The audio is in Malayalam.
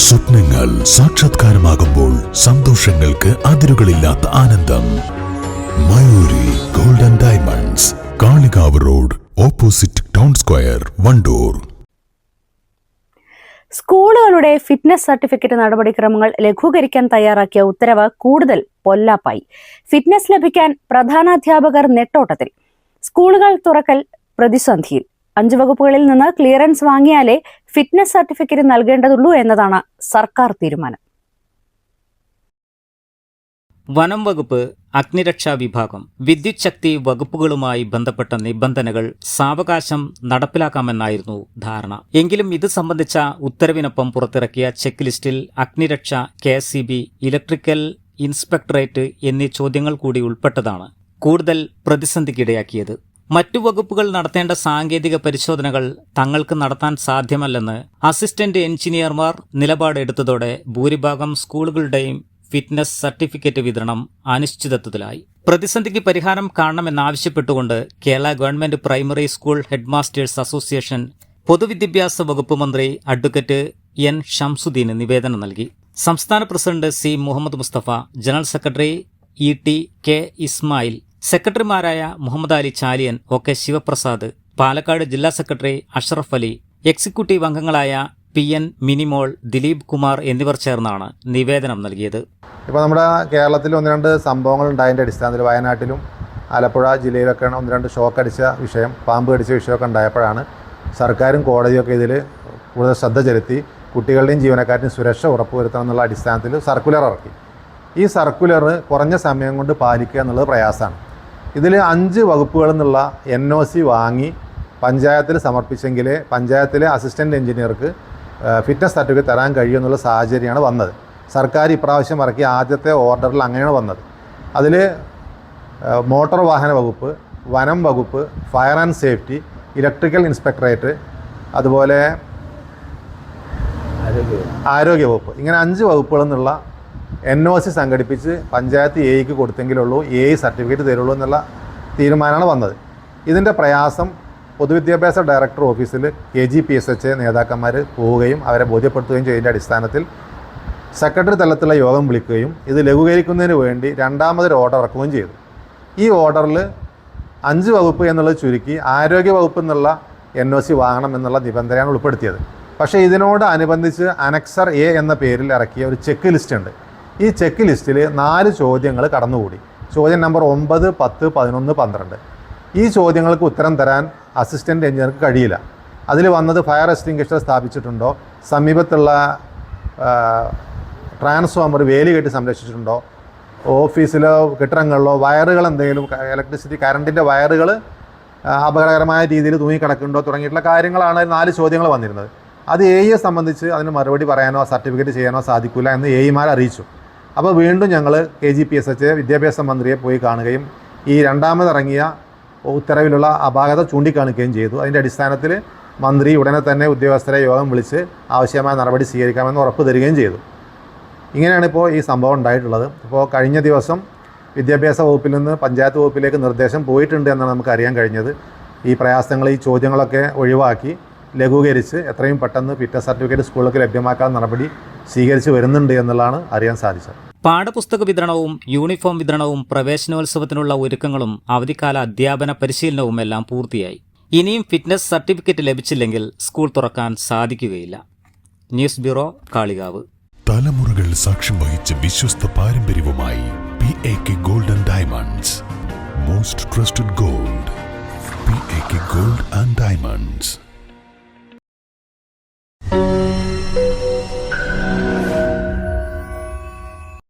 സ്വപ്നങ്ങൾ സാക്ഷാത്കാരമാകുമ്പോൾ സന്തോഷങ്ങൾക്ക് അതിരുകളില്ലാത്ത ആനന്ദം. Mayuri golden diamonds, Kalikavu road, opposite town square, Wandoor. സ്കൂളുകളുടെ ഫിറ്റ്നസ് സർട്ടിഫിക്കറ്റ് നടപടിക്രമങ്ങൾ ലഘൂകരിക്കാൻ തയ്യാറാക്കിയ ഉത്തരവ് കൂടുതൽ പൊല്ലാപ്പായി. ഫിറ്റ്നസ് ലഭിക്കാൻ പ്രധാനാധ്യാപകർ നെട്ടോട്ടത്തിൽ. സ്കൂളുകൾ തുറക്കൽ പ്രതിസന്ധിയിൽ. 5 വകുപ്പുകളിൽ നിന്ന് ക്ലിയറൻസ് വാങ്ങിയാലേ ഫിറ്റ്നസ് സർട്ടിഫിക്കറ്റ് നൽകേണ്ടതുള്ളൂ എന്നതാണ് സർക്കാർ തീരുമാനം. വനം വകുപ്പ്, അഗ്നിരക്ഷാ വിഭാഗം, വിദ്യുത് ശക്തി വകുപ്പുകളുമായി ബന്ധപ്പെട്ട നിബന്ധനകൾ സാവകാശം നടപ്പിലാക്കാമെന്നായിരുന്നു ധാരണ. എങ്കിലും ഇത് സംബന്ധിച്ച ഉത്തരവിനൊപ്പം പുറത്തിറക്കിയ ചെക്ക് ലിസ്റ്റിൽ അഗ്നിരക്ഷ, KSEB, ഇലക്ട്രിക്കൽ ഇൻസ്പെക്ടറേറ്റ് എന്നീ ചോദ്യങ്ങൾ കൂടി ഉൾപ്പെട്ടതാണ് കൂടുതൽ പ്രതിസന്ധിക്കിടയാക്കിയത്. മറ്റു വകുപ്പുകൾ നടത്തേണ്ട സാങ്കേതിക പരിശോധനകൾ തങ്ങൾക്ക് നടത്താൻ സാധ്യമല്ലെന്ന് അസിസ്റ്റന്റ് എഞ്ചിനീയർമാർ നിലപാടെടുത്തതോടെ ഭൂരിഭാഗം സ്കൂളുകളുടെയും ഫിറ്റ്നസ് സർട്ടിഫിക്കറ്റ് വിതരണം അനിശ്ചിതത്വത്തിലായി. പ്രതിസന്ധിക്ക് പരിഹാരം കാണണമെന്നാവശ്യപ്പെട്ടുകൊണ്ട് Kerala government primary school headmasters association പൊതുവിദ്യാഭ്യാസ വകുപ്പ് മന്ത്രി അഡ്വക്കേറ്റ് N. ഷംസുദ്ദീന് നിവേദനം നൽകി. സംസ്ഥാന president C. Muhammad Mustafa, general secretary E.T. K. Ismail, സെക്രട്ടറിമാരായ മുഹമ്മദ് അലി ചാലിയൻ, OK ശിവപ്രസാദ്, പാലക്കാട് ജില്ലാ സെക്രട്ടറി അഷ്റഫ് അലി, എക്സിക്യൂട്ടീവ് അംഗങ്ങളായ PN മിനിമോൾ, ദിലീപ് കുമാർ എന്നിവർ ചേർന്നാണ് നിവേദനം നൽകിയത്. ഇപ്പോൾ നമ്മുടെ കേരളത്തിൽ 1-2 സംഭവങ്ങൾ ഉണ്ടായതിൻ്റെ അടിസ്ഥാനത്തിൽ വയനാട്ടിലും ആലപ്പുഴ ജില്ലയിലൊക്കെ 1-2 ഷോക്ക് അടിച്ച വിഷയം, പാമ്പ് കടിച്ച വിഷയമൊക്കെ ഉണ്ടായപ്പോഴാണ് സർക്കാരും കോടതിയൊക്കെ ഇതിൽ കൂടുതൽ ശ്രദ്ധ ചെലുത്തി കുട്ടികളുടെയും ജീവനക്കാരുടെയും സുരക്ഷ ഉറപ്പുവരുത്തണം എന്നുള്ള അടിസ്ഥാനത്തിൽ സർക്കുലർ ഇറക്കി. ഈ സർക്കുലർ കുറഞ്ഞ സമയം കൊണ്ട് പാലിക്കുക എന്നുള്ളത് പ്രയാസമാണ്. ഇതിൽ 5 വകുപ്പുകളിൽ നിന്നുള്ള NOC വാങ്ങി പഞ്ചായത്തിൽ സമർപ്പിച്ചെങ്കിൽ പഞ്ചായത്തിലെ അസിസ്റ്റൻറ്റ് എഞ്ചിനീയർക്ക് ഫിറ്റ്നസ് സർട്ടിഫിക്കറ്റ് തരാൻ കഴിയുമെന്നുള്ള സാഹചര്യമാണ് വന്നത്. സർക്കാർ ഇപ്രാവശ്യം ഇറക്കിയ ആദ്യത്തെ ഓർഡറിൽ അങ്ങനെയാണ് വന്നത്. അതിൽ മോട്ടോർ വാഹന വകുപ്പ്, വനം വകുപ്പ്, fire and safety, electrical inspectorate, അതുപോലെ ആരോഗ്യ വകുപ്പ്, ഇങ്ങനെ 5 വകുപ്പുകളിൽ നിന്നുള്ള NOC സംഘടിപ്പിച്ച് പഞ്ചായത്ത് AEക്ക് കൊടുത്തെങ്കിലുള്ളൂ AE സർട്ടിഫിക്കറ്റ് തരുള്ളൂ എന്നുള്ള തീരുമാനമാണ് വന്നത്. ഇതിൻ്റെ പ്രയാസം പൊതുവിദ്യാഭ്യാസ ഡയറക്ടർ ഓഫീസിൽ KGPSH നേതാക്കന്മാർ പോവുകയും അവരെ ബോധ്യപ്പെടുത്തുകയും ചെയ്തതിൻ്റെ അടിസ്ഥാനത്തിൽ സെക്രട്ടറി തലത്തിലുള്ള യോഗം വിളിക്കുകയും ഇത് ലഘൂകരിക്കുന്നതിന് വേണ്ടി 2ാമതൊരു ഓർഡർ ഇറക്കുകയും ചെയ്തു. ഈ ഓർഡറിൽ 5 വകുപ്പ് എന്നുള്ളത് ചുരുക്കി ആരോഗ്യ വകുപ്പ് എന്നുള്ള NOC വാങ്ങണം എന്നുള്ള നിബന്ധനയാണ് ഉൾപ്പെടുത്തിയത്. പക്ഷേ ഇതിനോട് അനുബന്ധിച്ച് അനക്സർ A എന്ന പേരിൽ ഇറക്കിയ ഒരു ചെക്ക് ലിസ്റ്റ് ഉണ്ട്. ഈ ചെക്ക് ലിസ്റ്റിൽ 4 ചോദ്യങ്ങൾ കടന്നുകൂടി. ചോദ്യം നമ്പർ 9, 10, 11, 12. ഈ ചോദ്യങ്ങൾക്ക് ഉത്തരം തരാൻ അസിസ്റ്റൻറ്റ് എഞ്ചിനീയർക്ക് കഴിയില്ല. അതിൽ വന്നത് ഫയർ എക്സ്റ്റിംഗ്വിഷർ സ്ഥാപിച്ചിട്ടുണ്ടോ, സമീപത്തുള്ള ട്രാൻസ്ഫോമർ വേലി കെട്ടി സംരക്ഷിച്ചിട്ടുണ്ടോ, ഓഫീസിലോ കെട്ടിടങ്ങളിലോ വയറുകൾ എന്തെങ്കിലും ഇലക്ട്രിസിറ്റി കറണ്ടിൻ്റെ വയറുകൾ അപകടകരമായ രീതിയിൽ തൂങ്ങിക്കിടക്കുന്നുണ്ടോ തുടങ്ങിയിട്ടുള്ള കാര്യങ്ങളാണ് 4 ചോദ്യങ്ങൾ വന്നിരുന്നത്. അത് AEയെ സംബന്ധിച്ച് അതിന് മറുപടി പറയാനോ സർട്ടിഫിക്കറ്റ് ചെയ്യാനോ സാധിക്കില്ല എന്ന് AEമാർ അറിയിച്ചു. അപ്പോൾ വീണ്ടും ഞങ്ങൾ KGPSH വിദ്യാഭ്യാസ മന്ത്രിയെ പോയി കാണുകയും ഈ 2ാമതിറങ്ങിയ ഉത്തരവിലുള്ള അപാകത ചൂണ്ടിക്കാണിക്കുകയും ചെയ്തു. അതിൻ്റെ അടിസ്ഥാനത്തിൽ മന്ത്രി ഉടനെ തന്നെ ഉദ്യോഗസ്ഥരെ യോഗം വിളിച്ച് ആവശ്യമായ നടപടി സ്വീകരിക്കാമെന്ന് ഉറപ്പ് തരികയും ചെയ്തു. ഇങ്ങനെയാണ് ഇപ്പോൾ ഈ സംഭവം ഉണ്ടായിട്ടുള്ളത്. ഇപ്പോൾ കഴിഞ്ഞ ദിവസം വിദ്യാഭ്യാസ വകുപ്പിൽ നിന്ന് പഞ്ചായത്ത് വകുപ്പിലേക്ക് നിർദ്ദേശം പോയിട്ടുണ്ട് എന്നാണ് നമുക്ക് അറിയാൻ കഴിഞ്ഞത്. ഈ പ്രയാസങ്ങൾ, ഈ ചോദ്യങ്ങളൊക്കെ ഒഴിവാക്കി ലഘൂകരിച്ച് എത്രയും പെട്ടെന്ന് ഫിറ്റ്നസ് സർട്ടിഫിക്കറ്റ് സ്കൂളുകൾക്ക് ലഭ്യമാക്കാൻ നടപടി സ്വീകരിച്ച് വരുന്നുണ്ട് എന്നുള്ളതാണ് അറിയാൻ സാധിച്ചത്. പാഠപുസ്തക വിതരണവും യൂണിഫോം വിതരണവും പ്രവേശനോത്സവത്തിനുള്ള ഒരുക്കങ്ങളും അവധിക്കാല അധ്യാപന പരിശീലനവും എല്ലാം പൂർത്തിയായി. ഇനിയും ഫിറ്റ്നസ് സർട്ടിഫിക്കറ്റ് ലഭിച്ചില്ലെങ്കിൽ സ്കൂൾ തുറക്കാൻ സാധിക്കുകയില്ല. News bureau, Kalikavu. തലമുറകൾ സാക്ഷ്യം വഹിച്ച വിശ്വസ്ത പാരമ്പര്യവുമായി PAK golden diamonds, most trusted gold. PAK gold and diamonds.